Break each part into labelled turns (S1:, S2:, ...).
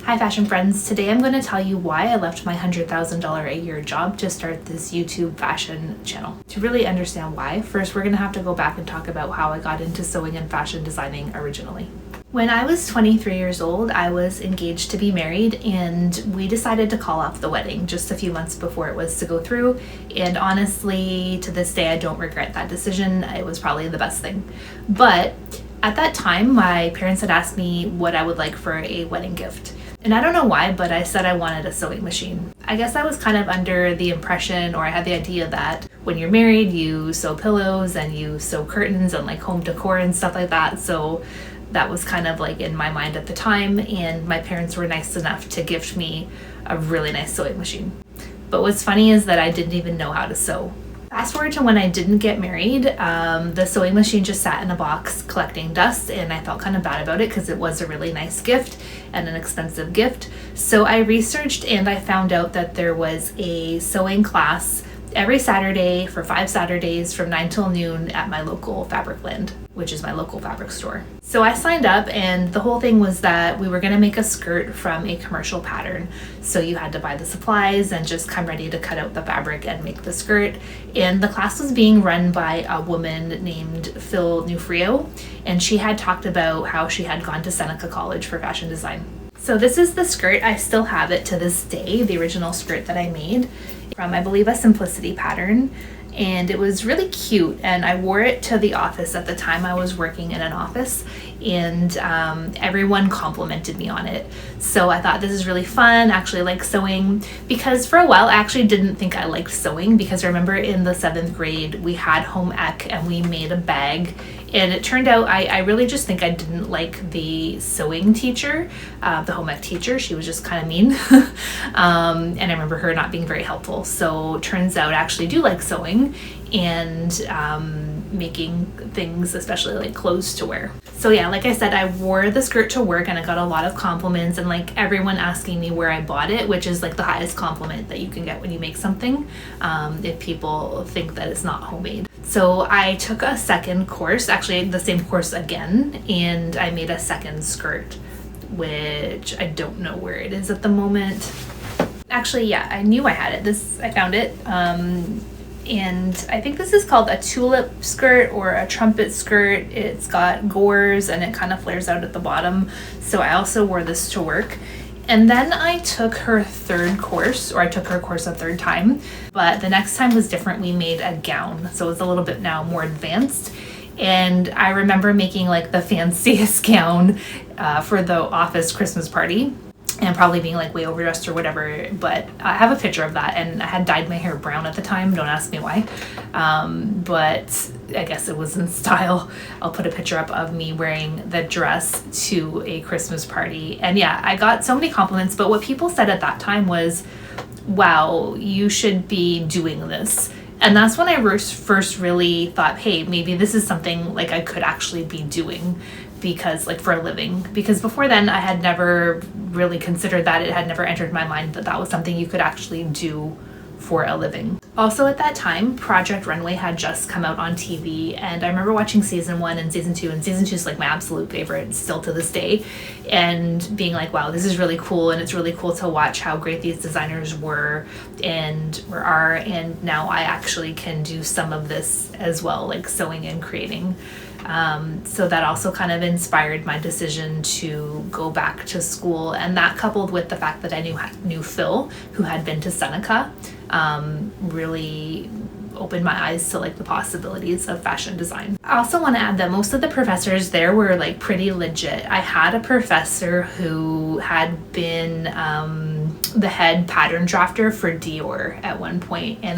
S1: Hi fashion friends, today I'm going to tell you why I left my $100,000 a year job to start this YouTube fashion channel. To really understand why, first we're going to have to go back and talk about how I got into sewing and fashion designing originally. When I was 23 years old, I was engaged to be married, and we decided to call off the wedding just a few months before it was to go through. And honestly, to this day, I don't regret that decision. It was probably the best thing. But at that time, my parents had asked me what I would like for a wedding gift. And I don't know why, but I said I wanted a sewing machine. I guess I was kind of under the impression, or I had the idea that when you're married, you sew pillows and you sew curtains and like home decor and stuff like that. So that was kind of like in my mind at the time, and my parents were nice enough to gift me a really nice sewing machine. But what's funny is that I didn't even know how to sew. Fast forward to when I didn't get married, the sewing machine just sat in a box collecting dust, and I felt kind of bad about it because it was a really nice gift and an expensive gift. So I researched and I found out that there was a sewing class every Saturday for 5 Saturdays from 9 till noon at my local Fabricland, which is my local fabric store. So I signed up, and the whole thing was that we were going to make a skirt from a commercial pattern. So you had to buy the supplies and just come ready to cut out the fabric and make the skirt. And the class was being run by a woman named Phil Nufrio, and she had talked about how she had gone to Seneca College for fashion design. So this is the skirt. I still have it to this day, the original skirt that I made from, I believe, a Simplicity pattern. And it was really cute, and I wore it to the office. At the time I was working in an office, and everyone complimented me on it. So I thought, this is really fun. I actually like sewing, because for a while I actually didn't think I liked sewing, because I remember in the 7th grade we had home ec and we made a bag, and it turned out I really just think I didn't like the sewing teacher, the home ec teacher. She was just kind of mean. And I remember her not being very helpful. So turns out I actually do like sewing and making things, especially like clothes to wear. So yeah, like I said, I wore the skirt to work, and I got a lot of compliments, and like everyone asking me where I bought it, which is like the highest compliment that you can get when you make something, if people think that it's not homemade. So I took a second course, actually the same course again, and I made a second skirt, which I don't know where it is at the moment. Actually, yeah, I knew I had it. I found it. And I think this is called a tulip skirt or a trumpet skirt. It's got gores and it kind of flares out at the bottom. So I also wore this to work. And then I took her third course, or I took her course a third time, but the next time was different. We made a gown. So it's a little bit now more advanced. And I remember making like the fanciest gown for the office Christmas party, and probably being like way overdressed or whatever, but I have a picture of that, and I had dyed my hair brown at the time. Don't ask me why, but I guess it was in style. I'll put a picture up of me wearing the dress to a Christmas party. And yeah, I got so many compliments, but what people said at that time was, wow, you should be doing this. And that's when I first really thought, hey, maybe this is something like I could actually be doing, because like for a living, because before then I had never really considered that. It had never entered my mind that that was something you could actually do for a living. Also at that time, Project Runway had just come out on TV, and I remember watching season 1 and season 2, and season 2 is like my absolute favorite still to this day, and being like, wow, this is really cool, and it's really cool to watch how great these designers were and are, and now I actually can do some of this as well, like sewing and creating. So that also kind of inspired my decision to go back to school, and that coupled with the fact that I knew Phil, who had been to Seneca, really opened my eyes to like the possibilities of fashion design. I also want to add that most of the professors there were like pretty legit. I had a professor who had been the head pattern drafter for Dior at one point, and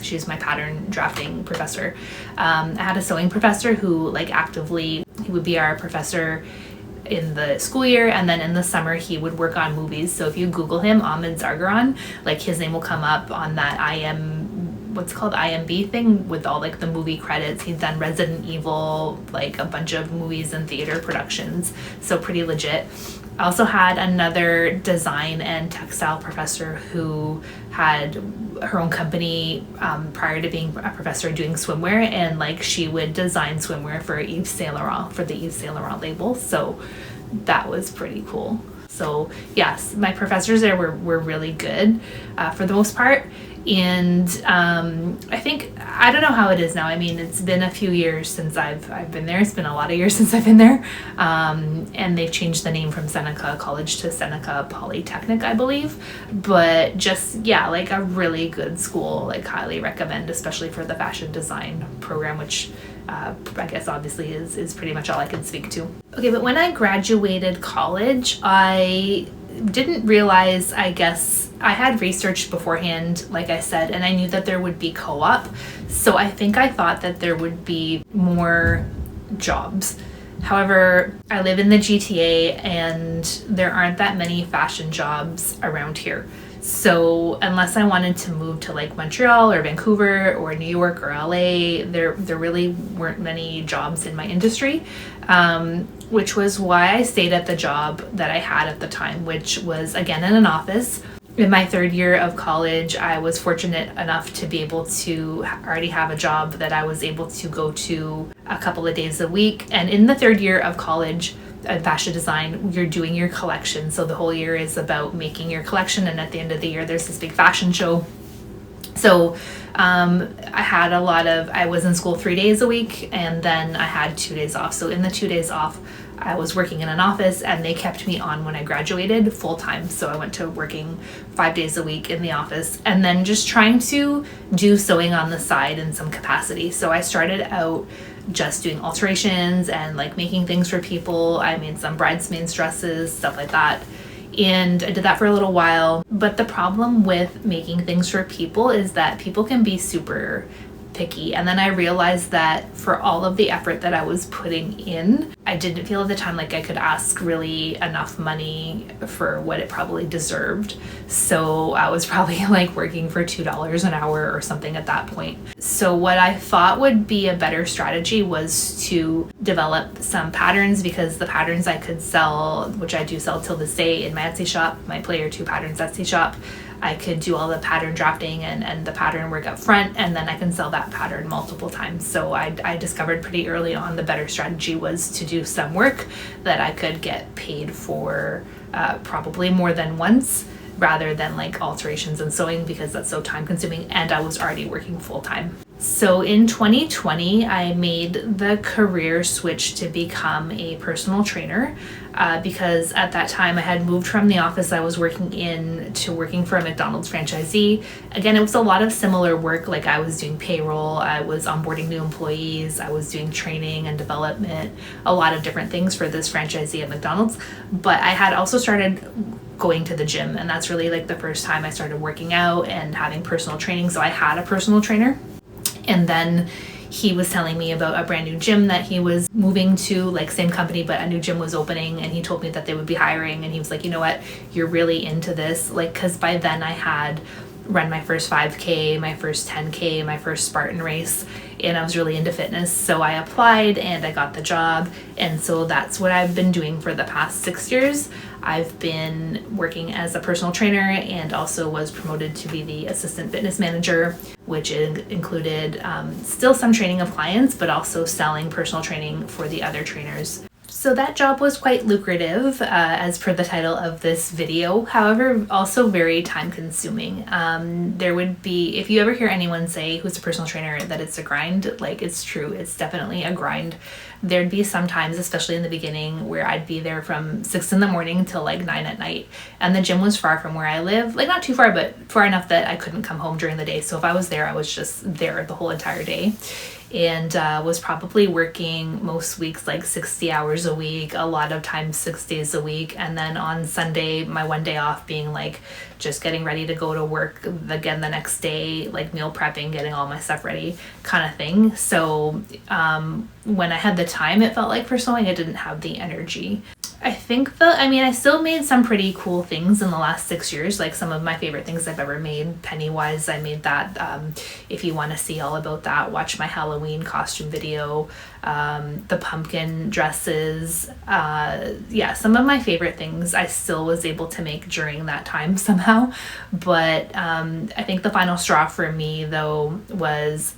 S1: she's my pattern drafting professor. I had a sewing professor who like he would be our professor in the school year, and then in the summer he would work on movies. So if you Google him, Ahmed Zargaran, like his name will come up on that IMB thing with all like the movie credits. He's done Resident Evil, like a bunch of movies and theater productions, so pretty legit. I also had another design and textile professor who had her own company prior to being a professor doing swimwear, and like she would design swimwear for Yves Saint Laurent, for the Yves Saint Laurent label. So that was pretty cool. So yes, my professors there were really good for the most part. And I think, I don't know how it is now. I mean, it's been a few years since I've been there. It's been a lot of years since I've been there. And they've changed the name from Seneca College to Seneca Polytechnic, I believe. But just, yeah, like a really good school, like highly recommend, especially for the fashion design program, which I guess obviously is pretty much all I can speak to. Okay, but when I graduated college, I didn't realize, I guess, I had researched beforehand, like I said, and I knew that there would be co-op. So I think I thought that there would be more jobs. However, I live in the GTA and there aren't that many fashion jobs around here. So unless I wanted to move to like Montreal or Vancouver or New York or LA, there really weren't many jobs in my industry, which was why I stayed at the job that I had at the time, which was again in an office. In my third year of college, I was fortunate enough to be able to already have a job that I was able to go to a couple of days a week. And in the third year of college, fashion design, you're doing your collection. So the whole year is about making your collection, and at the end of the year there's this big fashion show. So I was in school 3 days a week, and then I had 2 days off. So in the 2 days off, I was working in an office, and they kept me on when I graduated full time. So I went to working 5 days a week in the office, and then just trying to do sewing on the side in some capacity. So I started out just doing alterations and like making things for people. I made some bridesmaids dresses, stuff like that. And I did that for a little while. But the problem with making things for people is that people can be super picky. And then I realized that for all of the effort that I was putting in, I didn't feel at the time like I could ask really enough money for what it probably deserved. So I was probably like working for $2 an hour or something at that point. So what I thought would be a better strategy was to develop some patterns, because the patterns I could sell, which I do sell till this day in my Etsy shop, my Player 2 Patterns Etsy shop, I could do all the pattern drafting and the pattern work up front, and then I can sell that pattern multiple times. So I discovered pretty early on the better strategy was to do some work that I could get paid for probably more than once, rather than like alterations and sewing, because that's so time consuming, and I was already working full time. So in 2020, I made the career switch to become a personal trainer because at that time I had moved from the office I was working in to working for a McDonald's franchisee. Again, it was a lot of similar work. Like I was doing payroll, I was onboarding new employees, I was doing training and development, a lot of different things for this franchisee at McDonald's. But I had also started going to the gym, and that's really like the first time I started working out and having personal training. So I had a personal trainer. And then he was telling me about a brand new gym that he was moving to, like same company, but a new gym was opening, and he told me that they would be hiring, and he was like, you know what, you're really into this. Like, cause by then I had run my first 5K, my first 10K, my first Spartan race, and I was really into fitness. So I applied and I got the job. And so that's what I've been doing for the past 6 years. I've been working as a personal trainer and also was promoted to be the assistant fitness manager, which included still some training of clients, but also selling personal training for the other trainers. So that job was quite lucrative, as per the title of this video, however, also very time consuming. There would be, if you ever hear anyone say who's a personal trainer that it's a grind, like it's true, it's definitely a grind. There'd be some times, especially in the beginning, where I'd be there from 6 in the morning till like 9 at night. And the gym was far from where I live, like not too far, but far enough that I couldn't come home during the day. So if I was there, I was just there the whole entire day. And was probably working most weeks like 60 hours a week, a lot of times 6 days a week. And then on Sunday, my one day off being like just getting ready to go to work again the next day, like meal prepping, getting all my stuff ready kind of thing. So when I had the time, it felt like for sewing, I didn't have the energy. I think I still made some pretty cool things in the last 6 years, like some of my favorite things I've ever made. Pennywise, I made that. If you want to see all about that, watch my Halloween costume video. The pumpkin dresses. Yeah, some of my favorite things I still was able to make during that time somehow. But I think the final straw for me, though, was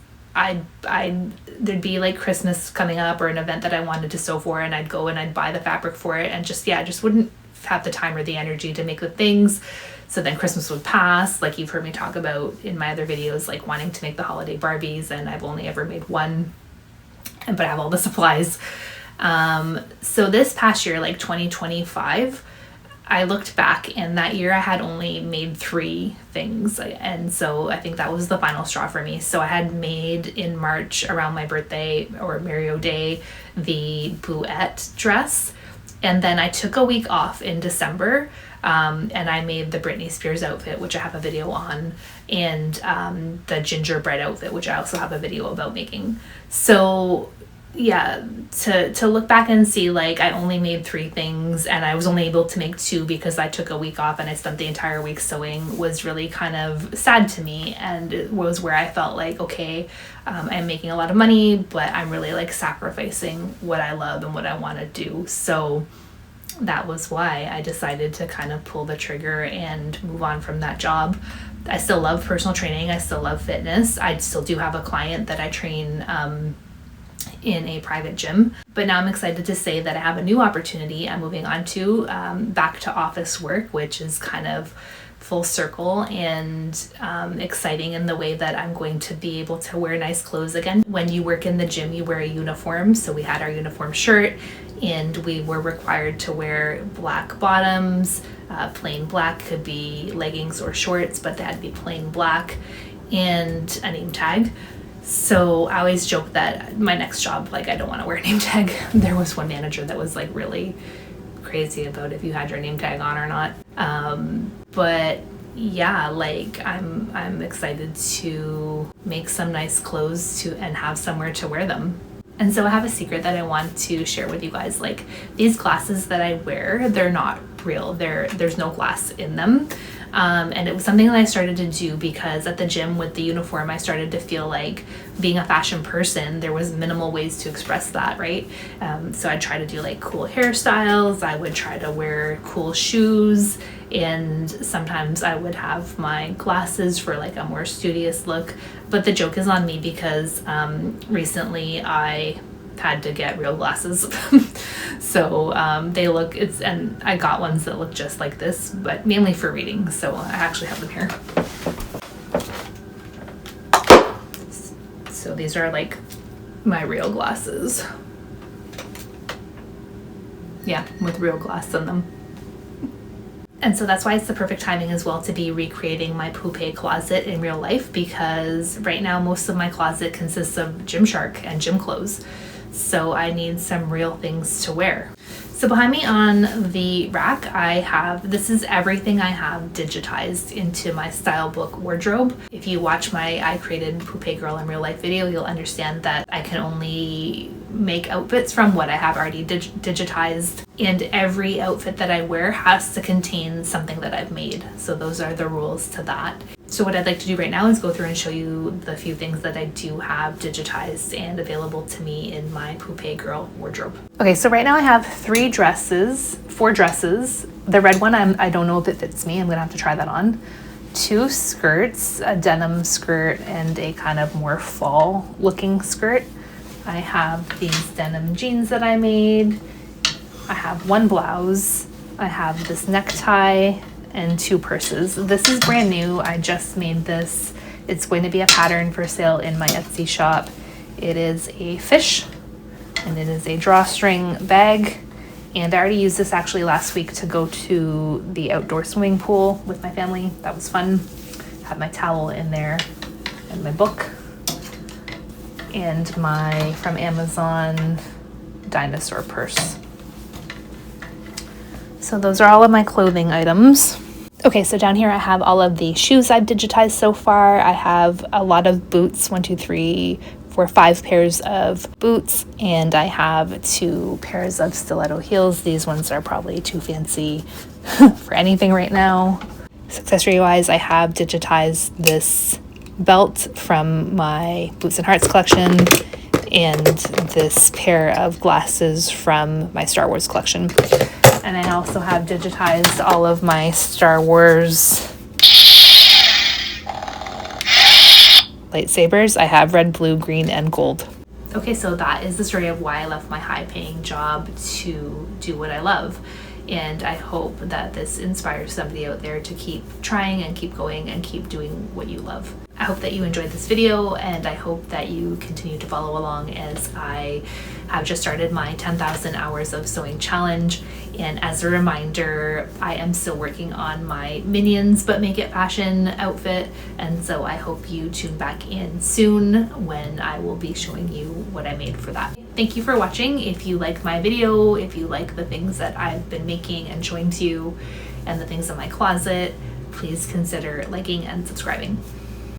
S1: there'd be like Christmas coming up or an event that I wanted to sew for, and I'd go and I'd buy the fabric for it, and just wouldn't have the time or the energy to make the things. So then Christmas would pass, like you've heard me talk about in my other videos, like wanting to make the holiday Barbies, and I've only ever made one, but I have all the supplies. So this past year, like 2025, I looked back, and that year I had only made 3 things. And so I think that was the final straw for me. So I had made in March around my birthday or Mario Day, the Bouette dress. And then I took a week off in December, and I made the Britney Spears outfit, which I have a video on, and the gingerbread outfit, which I also have a video about making. So yeah, to look back and see, like, I only made 3 things and I was only able to make 2 because I took a week off and I spent the entire week sewing, was really kind of sad to me. And it was where I felt like, okay, I'm making a lot of money, but I'm really like sacrificing what I love and what I want to do. So that was why I decided to kind of pull the trigger and move on from that job. I still love personal training. I still love fitness. I still do have a client that I train in a private gym, but now I'm excited to say that I have a new opportunity I'm moving on to, back to office work, which is kind of full circle and exciting in the way that I'm going to be able to wear nice clothes again. When you work in the gym, you wear a uniform. So we had our uniform shirt, and we were required to wear black bottoms, plain black, could be leggings or shorts, but they had to be plain black, and a name tag. So I always joke that my next job, like, I don't want to wear a name tag. There was one manager that was like really crazy about if you had your name tag on or not. But yeah, like I'm excited to make some nice clothes and have somewhere to wear them. And so I have a secret that I want to share with you guys. Like, these glasses that I wear, they're not real. There's no glass in them. And it was something that I started to do because at the gym with the uniform, I started to feel like being a fashion person, there was minimal ways to express that, right? So I'd try to do like cool hairstyles. I would try to wear cool shoes, and sometimes I would have my glasses for like a more studious look. But the joke is on me because recently I had to get real glasses. So they look, and I got ones that look just like this, but mainly for reading. So I actually have them here. So these are like my real glasses. Yeah, with real glass in them. And so that's why it's the perfect timing as well to be recreating my poupée closet in real life, because right now most of my closet consists of Gymshark and gym clothes. So I need some real things to wear. So behind me on the rack, this is everything I have digitized into my style book wardrobe. If you watch my I Created Poupée Girl in Real Life video, you'll understand that I can only make outfits from what I have already digitized, and every outfit that I wear has to contain something that I've made. So those are the rules to that. So what I'd like to do right now is go through and show you the few things that I do have digitized and available to me in my Poupée Girl wardrobe. Okay, so right now I have 4 dresses. The red one, I don't know if it fits me. I'm gonna have to try that on. 2 skirts, a denim skirt and a kind of more fall looking skirt. I have these denim jeans that I made. I have 1 blouse. I have this necktie and 2 purses. This is brand new. I just made this. It's going to be a pattern for sale in my Etsy shop. It is a fish, and it is a drawstring bag. And I already used this actually last week to go to the outdoor swimming pool with my family. That was fun. Had my towel in there and my book and my from Amazon dinosaur purse. So those are all of my clothing items. Okay, so down here I have all of the shoes I've digitized so far. I have a lot of boots, 1, 2, 3, 4, 5 pairs of boots, and I have 2 pairs of stiletto heels. These ones are probably too fancy for anything right now. Accessory wise, I have digitized this belt from my Boots and Hearts collection and this pair of glasses from my Star Wars collection. And I also have digitized all of my Star Wars lightsabers. I have red, blue, green, and gold. Okay, so that is the story of why I left my high-paying job to do what I love. and I hope that this inspires somebody out there to keep trying and keep going and keep doing what you love. I hope that you enjoyed this video, and I hope that you continue to follow along as I have just started my 10,000 hours of sewing challenge. And as a reminder, I am still working on my Minions But Make It Fashion outfit, and so I hope you tune back in soon when I will be showing you what I made for that. Thank you for watching. If you like my video, if you like the things that I've been making and showing to you and the things in my closet, please consider liking and subscribing.